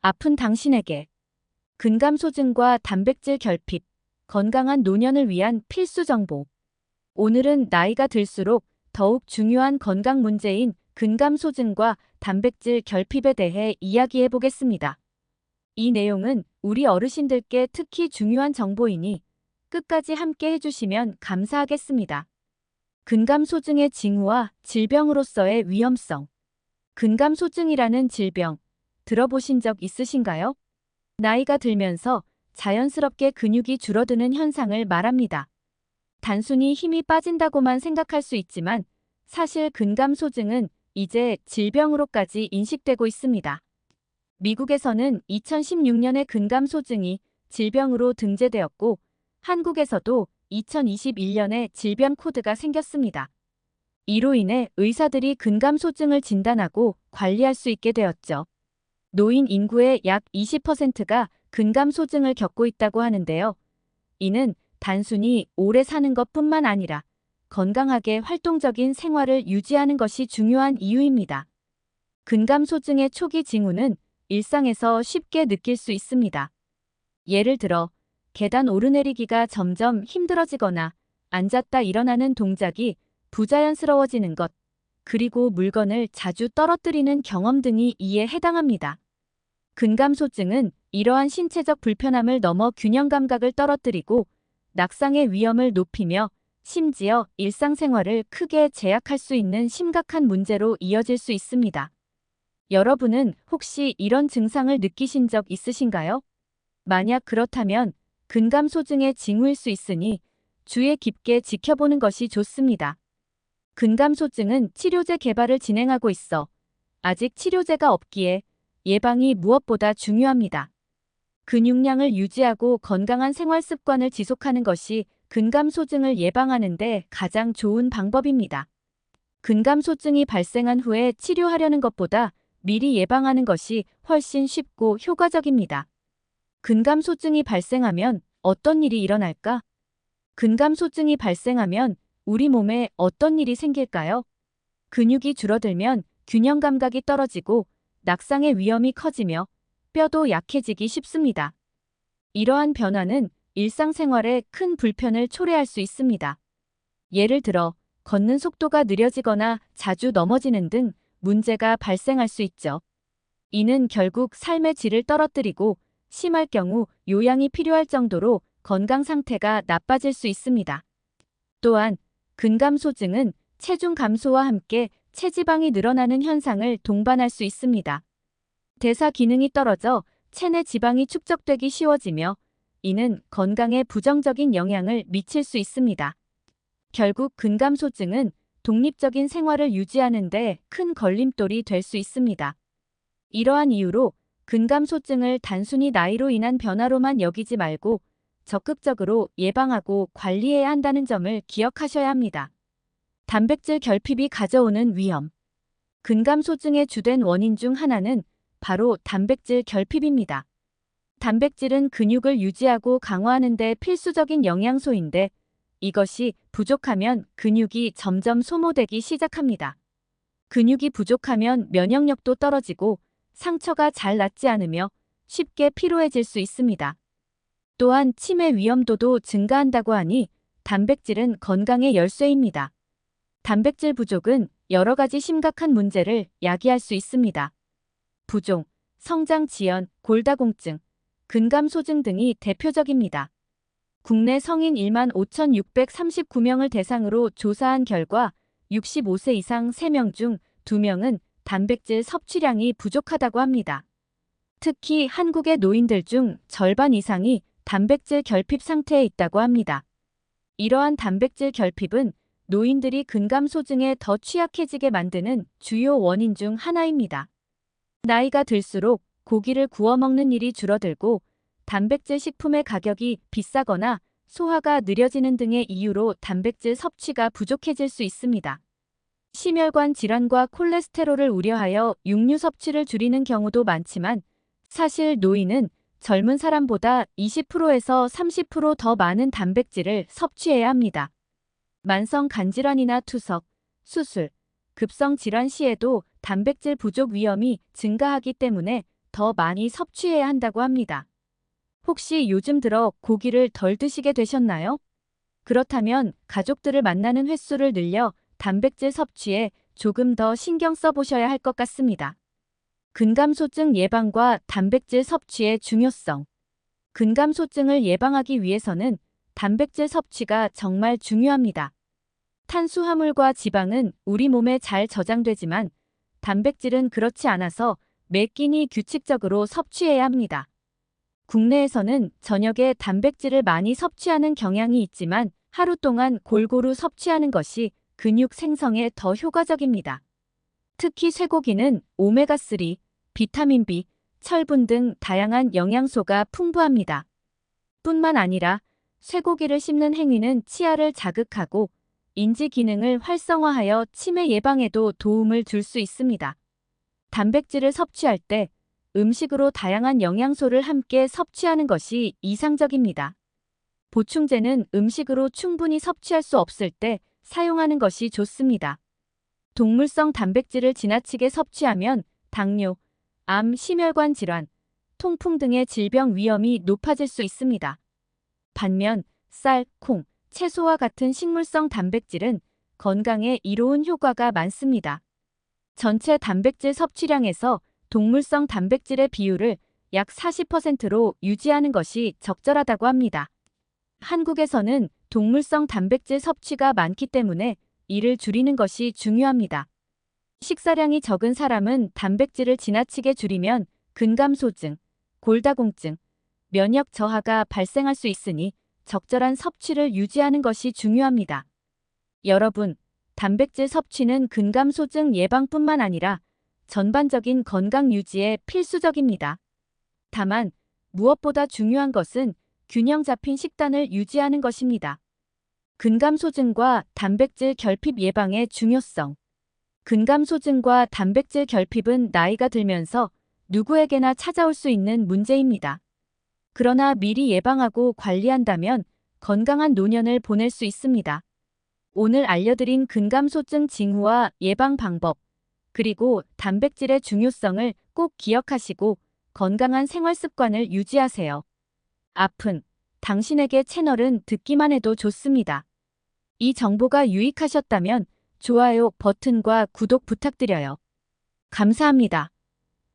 아픈 당신에게 근감소증과 단백질 결핍, 건강한 노년을 위한 필수 정보. 오늘은 나이가 들수록 더욱 중요한 건강 문제인 근감소증과 단백질 결핍에 대해 이야기해 보겠습니다. 이 내용은 우리 어르신들께 특히 중요한 정보이니 끝까지 함께 해주시면 감사하겠습니다. 근감소증의 징후와 질병으로서의 위험성. 근감소증이라는 질병, 들어보신 적 있으신가요? 나이가 들면서 자연스럽게 근육이 줄어드는 현상을 말합니다. 단순히 힘이 빠진다고만 생각할 수 있지만 사실 근감소증은 이제 질병으로까지 인식되고 있습니다. 미국에서는 2016년에 근감소증이 질병으로 등재되었고 한국에서도 2021년에 질병 코드가 생겼습니다. 이로 인해 의사들이 근감소증을 진단하고 관리할 수 있게 되었죠. 노인 인구의 약 20%가 근감소증을 겪고 있다고 하는데요. 이는 단순히 오래 사는 것뿐만 아니라 건강하게 활동적인 생활을 유지하는 것이 중요한 이유입니다. 근감소증의 초기 징후는 일상에서 쉽게 느낄 수 있습니다. 예를 들어 계단 오르내리기가 점점 힘들어지거나 앉았다 일어나는 동작이 부자연스러워지는 것, 그리고 물건을 자주 떨어뜨리는 경험 등이 이에 해당합니다. 근감소증은 이러한 신체적 불편함을 넘어 균형 감각을 떨어뜨리고 낙상의 위험을 높이며 심지어 일상생활을 크게 제약할 수 있는 심각한 문제로 이어질 수 있습니다. 여러분은 혹시 이런 증상을 느끼신 적 있으신가요? 만약 그렇다면 근감소증의 징후일 수 있으니 주의 깊게 지켜보는 것이 좋습니다. 근감소증은 치료제 개발을 진행하고 있어 아직 치료제가 없기에 예방이 무엇보다 중요합니다. 근육량을 유지하고 건강한 생활 습관을 지속하는 것이 근감소증을 예방하는 데 가장 좋은 방법입니다. 근감소증이 발생한 후에 치료하려는 것보다 미리 예방하는 것이 훨씬 쉽고 효과적입니다. 근감소증이 발생하면 어떤 일이 일어날까? 근감소증이 발생하면 우리 몸에 어떤 일이 생길까요? 근육이 줄어들면 균형 감각이 떨어지고 낙상의 위험이 커지며 뼈도 약해지기 쉽습니다. 이러한 변화는 일상생활에 큰 불편을 초래할 수 있습니다. 예를 들어 걷는 속도가 느려지거나 자주 넘어지는 등 문제가 발생할 수 있죠. 이는 결국 삶의 질을 떨어뜨리고 심할 경우 요양이 필요할 정도로 건강 상태가 나빠질 수 있습니다. 또한 근감소증은 체중 감소와 함께 체지방이 늘어나는 현상을 동반할 수 있습니다. 대사 기능이 떨어져 체내 지방이 축적되기 쉬워지며 이는 건강에 부정적인 영향을 미칠 수 있습니다. 결국 근감소증은 독립적인 생활을 유지하는 데 큰 걸림돌이 될 수 있습니다. 이러한 이유로 근감소증을 단순히 나이로 인한 변화로만 여기지 말고 적극적으로 예방하고 관리해야 한다는 점을 기억하셔야 합니다. 단백질 결핍이 가져오는 위험. 근감소증의 주된 원인 중 하나는 바로 단백질 결핍입니다. 단백질은 근육을 유지하고 강화하는 데 필수적인 영양소인데 이것이 부족하면 근육이 점점 소모되기 시작합니다. 근육이 부족하면 면역력도 떨어지고 상처가 잘 낫지 않으며 쉽게 피로해질 수 있습니다. 또한 치매 위험도도 증가한다고 하니 단백질은 건강의 열쇠입니다. 단백질 부족은 여러 가지 심각한 문제를 야기할 수 있습니다. 부종, 성장 지연, 골다공증, 근감소증 등이 대표적입니다. 국내 성인 15,639명을 대상으로 조사한 결과 65세 이상 3명 중 2명은 단백질 섭취량이 부족하다고 합니다. 특히 한국의 노인들 중 절반 이상이 단백질 결핍 상태에 있다고 합니다. 이러한 단백질 결핍은 노인들이 근감소증에 더 취약해지게 만드는 주요 원인 중 하나입니다. 나이가 들수록 고기를 구워 먹는 일이 줄어들고 단백질 식품의 가격이 비싸거나 소화가 느려지는 등의 이유로 단백질 섭취가 부족해질 수 있습니다. 심혈관 질환과 콜레스테롤을 우려하여 육류 섭취를 줄이는 경우도 많지만 사실 노인은 젊은 사람보다 20%에서 30% 더 많은 단백질을 섭취해야 합니다. 만성 간질환이나 투석, 수술, 급성 질환 시에도 단백질 부족 위험이 증가하기 때문에 더 많이 섭취해야 한다고 합니다. 혹시 요즘 들어 고기를 덜 드시게 되셨나요? 그렇다면 가족들을 만나는 횟수를 늘려 단백질 섭취에 조금 더 신경 써보셔야 할 것 같습니다. 근감소증 예방과 단백질 섭취의 중요성. 근감소증을 예방하기 위해서는 단백질 섭취가 정말 중요합니다. 탄수화물과 지방은 우리 몸에 잘 저장되지만 단백질은 그렇지 않아서 매 끼니 규칙적으로 섭취해야 합니다. 국내에서는 저녁에 단백질을 많이 섭취하는 경향이 있지만 하루 동안 골고루 섭취하는 것이 근육 생성에 더 효과적입니다. 특히 쇠고기는 오메가3, 비타민 B, 철분 등 다양한 영양소가 풍부합니다. 뿐만 아니라 쇠고기를 씹는 행위는 치아를 자극하고 인지 기능을 활성화하여 치매 예방에도 도움을 줄 수 있습니다. 단백질을 섭취할 때 음식으로 다양한 영양소를 함께 섭취하는 것이 이상적입니다. 보충제는 음식으로 충분히 섭취할 수 없을 때 사용하는 것이 좋습니다. 동물성 단백질을 지나치게 섭취하면 당뇨, 암, 심혈관 질환, 통풍 등의 질병 위험이 높아질 수 있습니다. 반면 쌀, 콩, 채소와 같은 식물성 단백질은 건강에 이로운 효과가 많습니다. 전체 단백질 섭취량에서 동물성 단백질의 비율을 약 40%로 유지하는 것이 적절하다고 합니다. 한국에서는 동물성 단백질 섭취가 많기 때문에 이를 줄이는 것이 중요합니다. 식사량이 적은 사람은 단백질을 지나치게 줄이면 근감소증, 골다공증, 면역 저하가 발생할 수 있으니 적절한 섭취를 유지하는 것이 중요합니다. 여러분, 단백질 섭취는 근감소증 예방뿐만 아니라 전반적인 건강 유지에 필수적입니다. 다만 무엇보다 중요한 것은 균형 잡힌 식단을 유지하는 것입니다. 근감소증과 단백질 결핍 예방의 중요성. 근감소증과 단백질 결핍은 나이가 들면서 누구에게나 찾아올 수 있는 문제입니다. 그러나 미리 예방하고 관리한다면 건강한 노년을 보낼 수 있습니다. 오늘 알려드린 근감소증 징후와 예방 방법, 그리고 단백질의 중요성을 꼭 기억하시고 건강한 생활 습관을 유지하세요. 아픈 당신에게 채널은 듣기만 해도 좋습니다. 이 정보가 유익하셨다면 좋아요 버튼과 구독 부탁드려요. 감사합니다.